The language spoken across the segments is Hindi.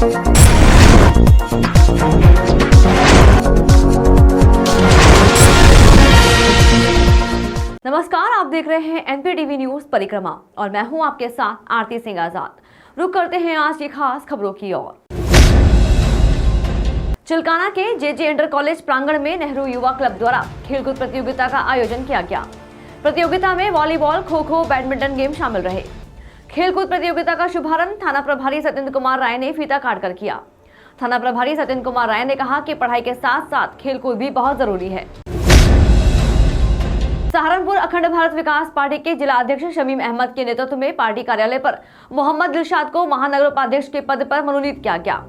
नमस्कार, आप देख रहे हैं एनपीटीवी न्यूज परिक्रमा और मैं हूं आपके साथ आरती सिंह आजाद। रुक करते हैं आज की खास खबरों की ओर। चिलकाना के जेजे इंटर कॉलेज प्रांगण में नेहरू युवा क्लब द्वारा खेलकूद प्रतियोगिता का आयोजन किया गया। प्रतियोगिता में volleyball, kho kho, badminton game शामिल रहे। खेलकूद प्रतियोगिता का शुभारंभ थाना प्रभारी सत्येंद्र कुमार राय ने फीता काटकर किया। थाना प्रभारी सत्येंद्र कुमार राय ने कहा कि पढ़ाई के साथ साथ खेलकूद भी बहुत जरूरी है। सहारनपुर अखंड भारत विकास पार्टी के जिला अध्यक्ष शमीम अहमद के नेतृत्व में पार्टी कार्यालय पर मोहम्मद दिलशाद को महानगर उपाध्यक्ष के पद पर मनोनीत किया गया।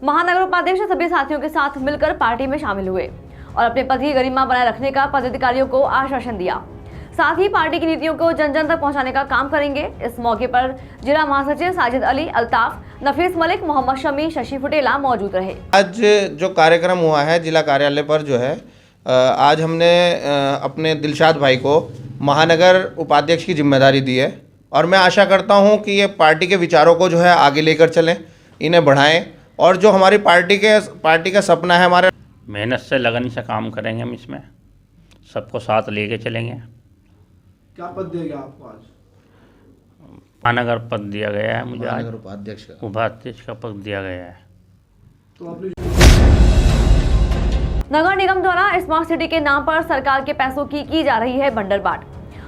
महानगर उपाध्यक्ष सभी साथियों के साथ मिलकर पार्टी में शामिल हुए और अपने पद की गरिमा बनाए रखने का पदाधिकारियों को आश्वासन दिया। साथ ही पार्टी की नीतियों को जन जन तक पहुंचाने का काम करेंगे। इस मौके पर जिला महासचिव साजिद अली, अल्ताफ, नफीस मलिक, मोहम्मद शमी, शशि फुटेला मौजूद रहे। आज जो कार्यक्रम हुआ है जिला कार्यालय पर जो है, आज हमने अपने दिलशाद भाई को महानगर उपाध्यक्ष की जिम्मेदारी दी है और मैं आशा करता हूं कि ये पार्टी के विचारों को जो है आगे लेकर चलें, इन्हें बढ़ाएं और जो हमारी पार्टी का सपना है, हमारे मेहनत से लगन से काम करेंगे। हम इसमें सबको साथ लेके चलेंगे। क्या पद दिया गया आपको आज? महानगर पद दिया गया है मुझे आज, उपाध्यक्ष का पद दिया गया है। तो आपने नगर निगम द्वारा स्मार्ट सिटी के नाम पर सरकार के पैसों की जा रही है बंडरबाट।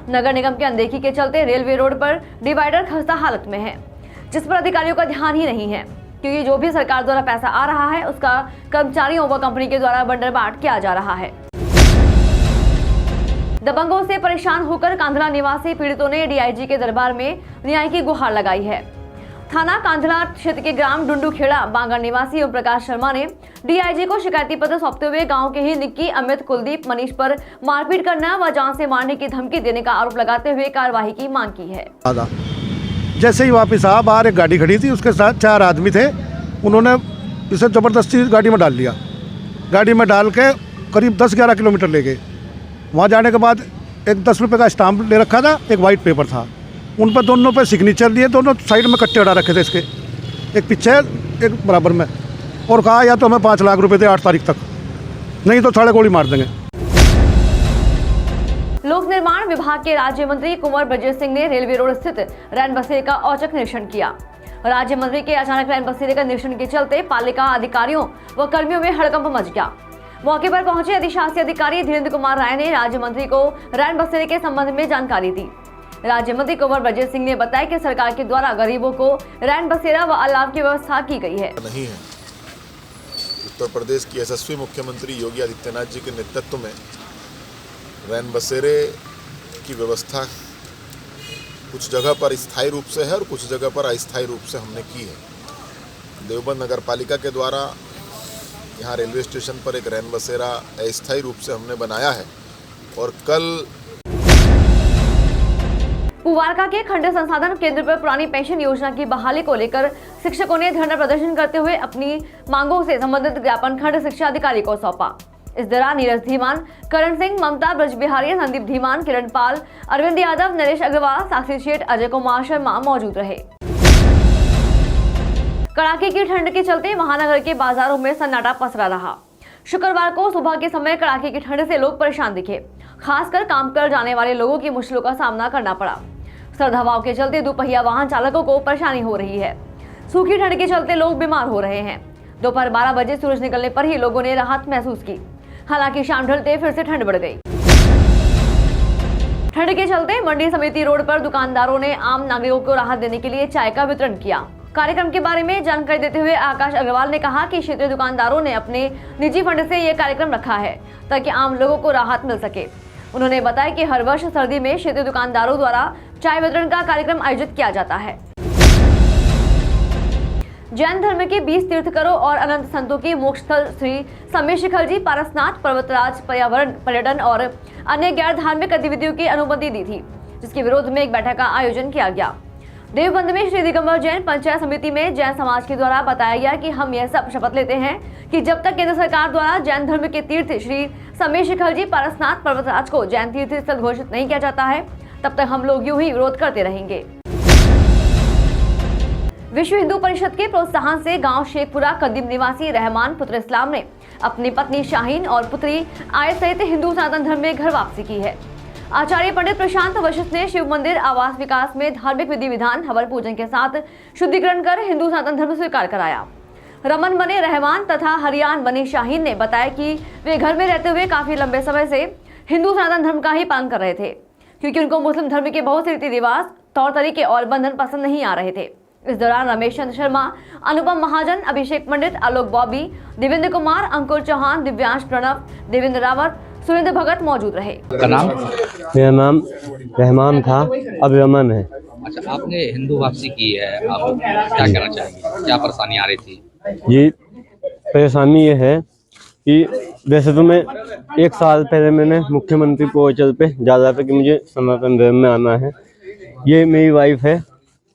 नगर निगम की अनदेखी के चलते रेलवे रोड पर डिवाइडर खस्ता हालत में है, जिस पर अधिकारियों का ध्यान ही नहीं है, क्योंकि जो भी सरकार द्वारा पैसा आ रहा है उसका कर्मचारियों व कंपनी के द्वारा बंडरबाट किया जा रहा है। दबंगों से परेशान होकर कांधला निवासी पीड़ितों ने डीआईजी के दरबार में न्याय की गुहार लगाई है। थाना कांधला क्षेत्र के ग्राम डुंडूखेड़ा बांगड़ निवासी ओम प्रकाश शर्मा ने डीआईजी को शिकायती पत्र सौंपते हुए गांव के ही निक्की, अमित, कुलदीप, मनीष पर मारपीट करना व जान से मारने की धमकी देने का आरोप लगाते हुए कार्रवाई की मांग की है। जैसे ही वापस आ, बाहर एक गाड़ी खड़ी थी, उसके साथ 4 आदमी थे। उन्होंने इसे जबरदस्ती गाड़ी में डाल लिया। गाड़ी में डाल के करीब 10-11 किलोमीटर ले गए। वहाँ जाने के बाद एक 10 रुपये का स्टाम्प ले रखा था, एक वाइट पेपर था, उन पर दोनों पे सिग्नेचर लिए। दोनों साइड में कट्टे उड़ा रखे थे इसके, एक पीछे एक बराबर में, और कहा या तो हमें 5 लाख रुपए दे 8 तारीख तक, नहीं तो थोड़े गोली मार देंगे। लोक निर्माण विभाग के राज्य मंत्री कुंवर ब्रजेश सिंह ने रेलवे रोड स्थित रैन बसेरे का औचक निरीक्षण किया। राज्य मंत्री के अचानक रैन बसेरे का निरीक्षण के चलते पालिका अधिकारियों व कर्मियों में हड़कंप मच गया। मौके पर पहुंचे अधिशासी अधिकारी धीरेन्द्र कुमार राय ने राज्य मंत्री को रैन बसेरे के संबंध में जानकारी दी। राज्य मंत्री कुंवर ब्रजेश सिंह ने बताया कि सरकार के द्वारा गरीबों को रैन बसेरा व अलाव की व्यवस्था की गई है। नहीं है। उत्तर प्रदेश की यशस्वी मुख्यमंत्री योगी आदित्यनाथ जी के नेतृत्व में रैन बसेरे की व्यवस्था कुछ जगह पर स्थायी रूप से है और कुछ जगह पर अस्थायी रूप से हमने की है। देवबंद नगर पालिका के द्वारा यहाँ रेलवे स्टेशन पर एक रैन बसेरा अस्थायी रूप से हमने बनाया है और कल पुवारका के खंड संसाधन केंद्र पर पुरानी पेंशन योजना की बहाली को लेकर शिक्षकों ने धरना प्रदर्शन करते हुए अपनी मांगों से संबंधित ज्ञापन खंड शिक्षा अधिकारी को सौंपा। इस दौरान नीरज धीमान, करण सिंह, ममता ब्रजबिहारी, संदीप धीमान, किरण पाल, अरविंद यादव, नरेश अग्रवाल, साक्षी शेठ, अजय कुमार शर्मा मौजूद रहे। कड़ाके की ठंड के चलते महानगर के बाजारों में सन्नाटा पसरा रहा। शुक्रवार को सुबह के समय कड़ाके की ठंड से लोग परेशान दिखे। खासकर काम कर जाने वाले लोगों की मुश्किलों का सामना करना पड़ा। सर्द हवाओं के चलते दोपहिया वाहन चालकों को परेशानी हो रही है। सूखी ठंड के चलते लोग बीमार हो रहे हैं। दोपहर 12 बजे सूरज निकलने पर ही लोगों ने राहत महसूस की। हालांकि शाम ढलते फिर से ठंड बढ़ गई। ठंड के चलते मंडी समिति रोड पर दुकानदारों ने आम नागरिकों को राहत देने के लिए चाय का वितरण किया। कार्यक्रम के बारे में जानकारी देते हुए आकाश अग्रवाल ने कहा कि क्षेत्रीय दुकानदारों ने अपने निजी फंड से यह कार्यक्रम रखा है ताकि आम लोगों को राहत मिल सके। उन्होंने बताया कि हर वर्ष सर्दी में क्षेत्रीय दुकानदारों द्वारा चाय वितरण का कार्यक्रम आयोजित किया जाता है। जैन धर्म के 20 तीर्थकरों और अनंत संतों की मोक्ष स्थल श्री समय शिखर जी पारसनाथ पर्वतराज पर्यावरण पर्यटन और अन्य गैर धार्मिक गतिविधियों की अनुमति दी थी, जिसके विरोध में एक बैठक का आयोजन किया गया। देवबंद में श्री दिगंबर जैन पंचायत समिति में जैन समाज के द्वारा बताया गया कि हम यह सब शपथ लेते हैं कि जब तक केंद्र सरकार द्वारा जैन धर्म के तीर्थ श्री समय शिखर जी पारसनाथ पर्वतराज को जैन तीर्थ स्थल घोषित नहीं किया जाता है, तब तक हम लोग यूं ही विरोध करते रहेंगे। विश्व हिंदू परिषद के प्रोत्साहन से गांव शेखपुरा कदीम निवासी रहमान पुत्र इस्लाम ने अपनी पत्नी शाहीन और पुत्री आय सहित हिंदू सनातन धर्म में घर वापसी की है। आचार्य पंडित प्रशांत वशिष्ठ ने शिव मंदिर आवास विकास में धार्मिक विधि विधान हवन पूजन के साथ शुद्धिकरण कर हिंदू सनातन धर्म स्वीकार कराया। रमन बने रहमान तथा हरियान बनी शाहीन ने बताया कि वे घर में रहते हुए काफी लंबे समय से हिंदू सनातन धर्म का ही पालन कर रहे थे, क्योंकि उनको मुस्लिम धर्म के बहुत से रीति रिवाज, तौर तरीके और बंधन पसंद नहीं आ रहे थे। इस दौरान रमेश चंद्र शर्मा, अनुपम महाजन, अभिषेक पंडित, आलोक बॉबी, देवेंद्र कुमार, अंकुर चौहान, दिव्यांश प्रणव, देवेंद्र रावत, सुरेंद्र भगत मौजूद रहे। नाम? मेरा नाम रहमान था, अब रमन है। अच्छा, आपने हिंदू वापसी की है, आप क्या कहना चाहेंगे? क्या परेशानी आ रही थी? जी, परेशानी ये है कि वैसे तो मैं 1 साल पहले मैंने मुख्यमंत्री पोर्टल पे डाला था कि मुझे सनातन धर्म में आना है। ये मेरी वाइफ है।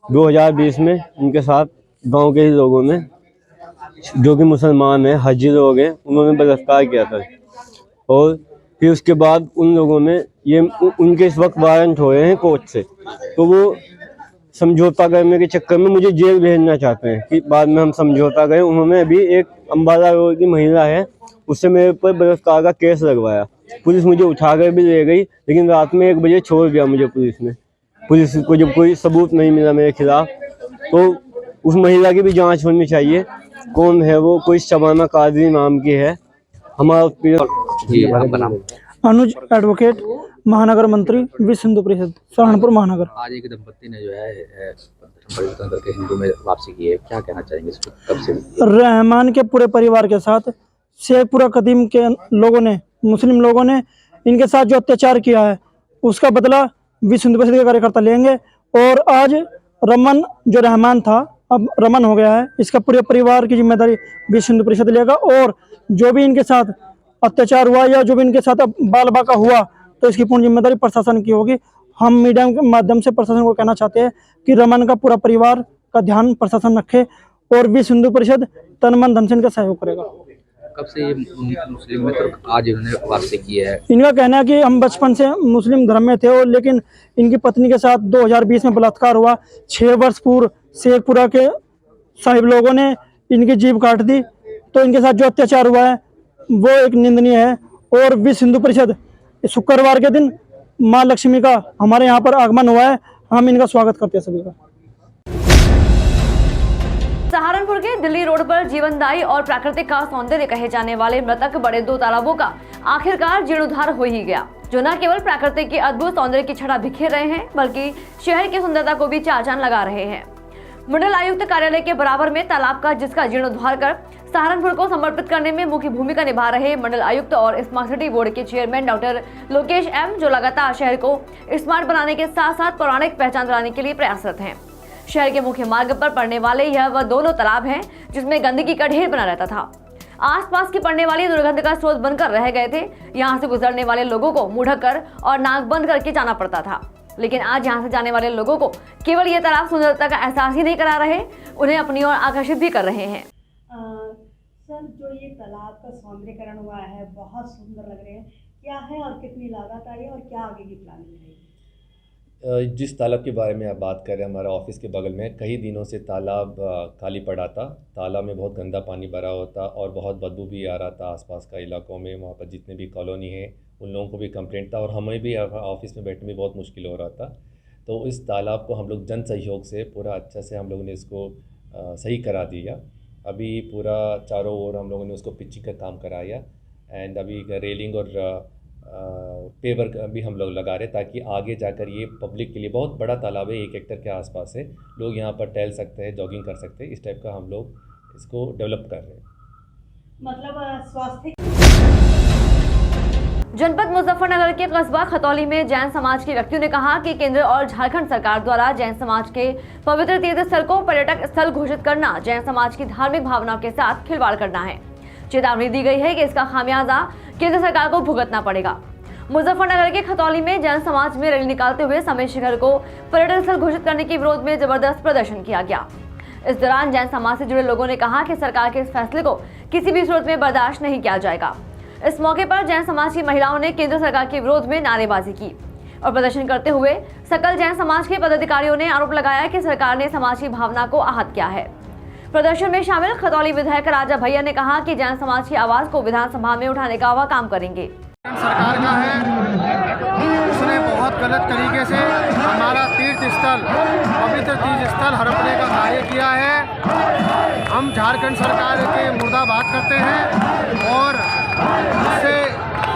2020 में इनके साथ गांव के ही लोगों ने, जो कि मुसलमान हैं, हाजी लोग हैं, उन्होंने बलात्कार किया था। और फिर उसके बाद उन लोगों ने उनके इस वक्त वारंट हो रहे हैं कोर्ट से, तो वो समझौता करने के चक्कर में मुझे जेल भेजना चाहते हैं कि बाद में हम समझौता करें। उन्होंने अभी एक अम्बाला रोड की महिला है, उससे मेरे ऊपर बलात्कार का केस लगवाया। पुलिस मुझे उठा कर भी ले गई, लेकिन रात में 1 बजे छोड़ दिया मुझे पुलिस ने। पुलिस को जब कोई सबूत नहीं मिला मेरे खिलाफ, तो उस महिला की भी जांच होनी चाहिए। कौन है वो? कोई शबाना कादरी नाम की है। हमारा अनुज एडवोकेट, महानगर मंत्री, विश्व हिंदू परिषद, सहारनपुर महानगर। आज एक दंपत्ति ने जो है परिवर्तन करके हिंदू में वापसी की है, क्या कहना चाहेंगे इसको? कब से? रहमान के पूरे परिवार के साथ शेखपुरा कदीम के लोगों ने, मुस्लिम लोगों ने इनके साथ जो अत्याचार किया है, उसका बदला विश्व हिंदू परिषद के कार्यकर्ता लेंगे। और आज रमन जो रहमान था, अब रमन हो गया है, इसका पूरे परिवार की जिम्मेदारी विश्व हिंदू परिषद लेगा। और जो भी इनके साथ अत्याचार हुआ या जो भी इनके साथ बाल बाका हुआ, तो इसकी पूर्ण जिम्मेदारी प्रशासन की होगी। हम मीडिया के माध्यम से प्रशासन को कहना चाहते हैं कि रमन का पूरा परिवार का ध्यान प्रशासन रखे और विश्व हिंदू परिषद तन मन धन से इनका सहयोग करेगा। कब से ये मुस्लिम में, तो आज इन्होंने वापसी की है? इनका कहना है कि हम बचपन से मुस्लिम धर्म में थे, और लेकिन इनकी पत्नी के साथ 2020 में बलात्कार हुआ। 6 वर्ष पूर्व शेखपुरा के साहिब लोगों ने इनकी जीभ काट दी। तो इनके साथ जो अत्याचार हुआ है वो एक निंदनीय है। और विश्व हिंदू परिषद शुक्रवार के दिन माँ लक्ष्मी का हमारे यहाँ पर आगमन हुआ है, हम इनका स्वागत करते हैं सभी का। सहारनपुर के दिल्ली रोड पर जीवनदायी और प्राकृतिक का सौंदर्य कहे जाने वाले मृतक बड़े 2 तालाबों का आखिरकार जीर्णोद्धार हो ही गया, जो न केवल प्रकृति के अद्भुत सौंदर्य की छटा बिखेर रहे हैं, बल्कि शहर की सुंदरता को भी चार चांद लगा रहे हैं। मंडल आयुक्त कार्यालय के बराबर में तालाब का, जिसका जीर्णोद्धार कर सहारनपुर को समर्पित करने में मुख्य भूमिका निभा रहे मंडल आयुक्त और स्मार्ट सिटी बोर्ड के चेयरमैन डॉक्टर लोकेश एम, जो लगातार शहर को स्मार्ट बनाने के साथ साथ पौराणिक पहचान दिलाने के लिए प्रयासरत हैं। शहर के मुख्य मार्ग पर पड़ने वाले यह वह दोनों तालाब हैं जिसमें गंदगी का ढेर बना रहता था। आसपास की पड़ने वाली दुर्गंध का स्रोत बनकर रह गए थे। यहाँ से गुजरने वाले लोगों को मुंह ढककर और नाक बंद करके जाना पड़ता था, लेकिन आज यहाँ से जाने वाले लोगों को केवल ये तालाब सुंदरता का एहसास ही नहीं करा रहे, उन्हें अपनी ओर आकर्षित भी कर रहे हैं। सर, जो ये तालाब का सौंदर्यीकरण हुआ है, बहुत सुंदर लग रहे हैं। क्या है और कितनी लागत आई है और क्या आगे की प्लानिंग है? जिस तालाब के बारे में आप बात कर रहे हैं, हमारा ऑफिस के बगल में कई दिनों से तालाब खाली पड़ा था। तालाब में बहुत गंदा पानी भरा होता और बहुत बदबू भी आ रहा था। आसपास का इलाकों में, वहाँ पर जितने भी कॉलोनी है, उन लोगों को भी कंप्लेंट था और हमें भी ऑफिस में बैठने में बहुत मुश्किल हो रहा था। तो इस तालाब को हम लोग जन सहयोग से पूरा अच्छा से हम लोगों ने इसको सही करा दिया। अभी पूरा चारों ओर हम लोगों ने उसको पिचिंग का काम कराया एंड अभी रेलिंग और पेवर भी हम लोग लगा रहे ताकि आगे जाकर ये पब्लिक के लिए बहुत बड़ा तालाब है, 1 हेक्टेयर के आसपास है, लोग यहाँ पर टहल सकते हैं, जॉगिंग कर सकते हैं। इस टाइप का हम लोग इसको डेवलप कर रहे हैं। मतलब स्वास्थ्य। जनपद मुजफ्फरनगर के कस्बा खतौली में जैन समाज के व्यक्तियों ने कहा कि केंद्र और झारखंड सरकार द्वारा जैन समाज के पवित्र तीर्थ स्थल को पर्यटक स्थल घोषित करना जैन समाज की धार्मिक भावनाओं के साथ खिलवाड़ करना है। चेतावनी दी गई है कि इसका खामियाजा केंद्र सरकार को भुगतना पड़ेगा। मुजफ्फरनगर के खतौली में जैन समाज में रैली निकालते हुए समेत शहर को पर्यटन स्थल घोषित करने के विरोध में जबरदस्त प्रदर्शन किया गया। इस दौरान जैन समाज से जुड़े लोगों ने कहा कि सरकार के इस फैसले को किसी भी सूरत में बर्दाश्त नहीं किया जाएगा। इस मौके पर जैन समाज की महिलाओं ने केंद्र सरकार के विरोध में नारेबाजी की। और प्रदर्शन करते हुए सकल जैन समाज के पदाधिकारियों ने आरोप लगाया कि सरकार ने समाज की भावना को आहत किया है। प्रदर्शन में शामिल खतौली विधायक राजा भैया ने कहा कि जैन समाज की आवाज को विधानसभा में उठाने का वह काम करेंगे। सरकार का है, उसने बहुत गलत तरीके से हमारा तीर्थ स्थल, पवित्र तीर्थ स्थल हड़पने का कार्य किया है। हम झारखंड सरकार के मुर्दाबाद करते हैं और उससे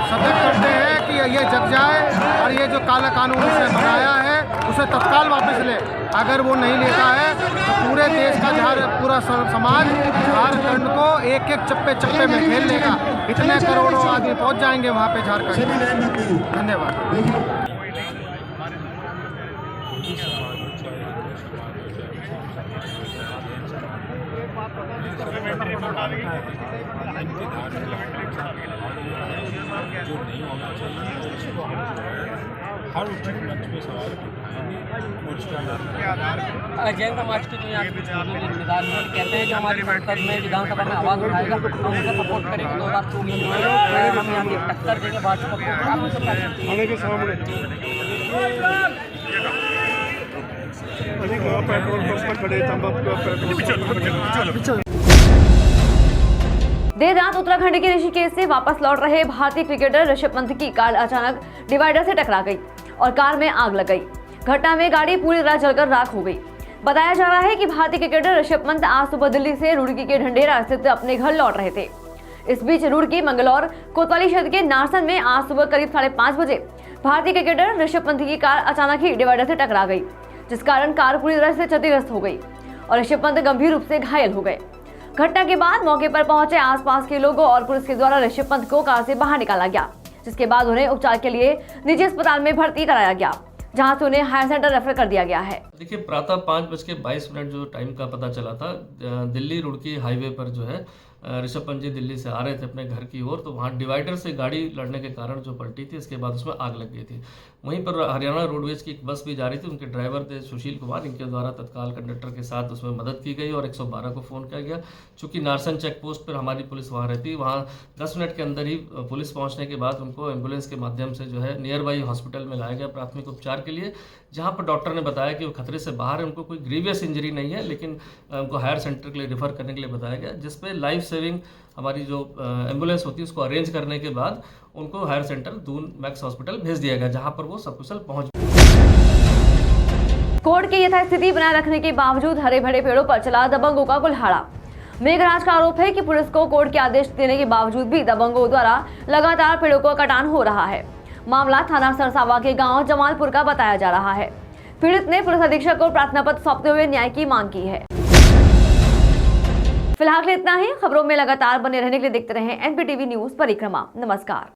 सतर्क करते हैं कि ये जग जाए और ये जो काला कानून उसने बनाया है उसे तत्काल वापस ले। अगर वो नहीं लेता है तो पूरे देश का पूरा समाज झारखंड को एक एक चप्पे चप्पे में घेर लेगा। इतने करोड़ों आदमी पहुंच जाएंगे वहाँ पे झारखंड। धन्यवाद। जैन समाज की जो यहाँ जिम्मेदार कहते हैं जो हमारी संसद में विधानसभा में आवाज़ उठाएगा हम उसे सपोर्ट करेंगे। 2024 में हम यहाँ की टक्कर देंगे भाजपा को। देर रात उत्तराखंड के ऋषिकेश से वापस लौट रहे भारतीय क्रिकेटर ऋषभ पंत की कार अचानक डिवाइडर से टकरा गई और कार में आग लग गई। घटना में गाड़ी पूरी तरह जलकर राख हो गई। बताया जा रहा है कि भारतीय क्रिकेटर ऋषभ पंत आज सुबह दिल्ली से रुड़की के ढंढेरा स्थित अपने घर लौट रहे थे। इस बीच रुड़की मंगलौर कोतवाली क्षेत्र के नारसन में आज सुबह करीब 5:30 बजे भारतीय क्रिकेटर ऋषभ पंत की कार अचानक ही डिवाइडर से टकरा गई, जिस कारण कार पूरी तरह से क्षतिग्रस्त हो गई और ऋषभ पंत गंभीर रूप से घायल हो गए। घटना के बाद मौके पर पहुंचे आसपास के लोगों और पुलिस के द्वारा ऋषभ पंत को कार से बाहर निकाला गया, जिसके बाद उन्हें उपचार के लिए निजी अस्पताल में भर्ती कराया गया, जहां से उन्हें हायर सेंटर रेफर कर दिया गया है। देखिए, प्रातः 5:22 जो टाइम का पता चला था, दिल्ली रुड़की हाईवे पर जो है ऋषभ पंत जी दिल्ली से आ रहे थे अपने घर की ओर, तो वहाँ डिवाइडर से गाड़ी लड़ने के कारण जो पलटी थी, इसके बाद उसमें आग लग गई थी। वहीं पर हरियाणा रोडवेज की एक बस भी जा रही थी, उनके ड्राइवर थे सुशील कुमार, इनके द्वारा तत्काल कंडक्टर के साथ उसमें मदद की गई और 112 को फ़ोन किया गया। चूँकि नारसन चेक पोस्ट पर हमारी पुलिस वहाँ रहती, वहाँ 10 मिनट के अंदर ही पुलिस पहुँचने के बाद उनको एम्बुलेंस के माध्यम से जो है नियर बाई हॉस्पिटल में लाया गया प्राथमिक उपचार के लिए, जहाँ पर डॉक्टर ने बताया कि वो खतरे से बाहर है, उनको कोई ग्रीवियस इंजरी नहीं है, लेकिन उनको हायर सेंटर के लिए रेफर करने के लिए बताया गया, जिसपे लाइफ सेविंग हमारी जो एम्बुलेंस होती है उसको अरेंज करने के बाद उनको higher centre Doon Max hospital भेज दिया गया, जहां पर वो सकुशल पहुंच। कोर्ट की यथास्थिति बनाए रखने के बावजूद हरे भरे पेड़ों पर चला दबंगों का कुल्हाड़ा। मेघराज का आरोप है कि पुलिस को कोर्ट के आदेश देने के बावजूद भी दबंगों द्वारा लगातार पेड़ों को कटान हो रहा है। मामला थाना सरसावा के गांव जमालपुर का बताया जा रहा है। पीड़ित ने पुलिस अधीक्षक को प्रार्थना पत्र सौंपते हुए न्याय की मांग की है। फिलहाल इतना ही। खबरों में लगातार बने रहने के लिए देखते रहें NPTV न्यूज परिक्रमा। नमस्कार।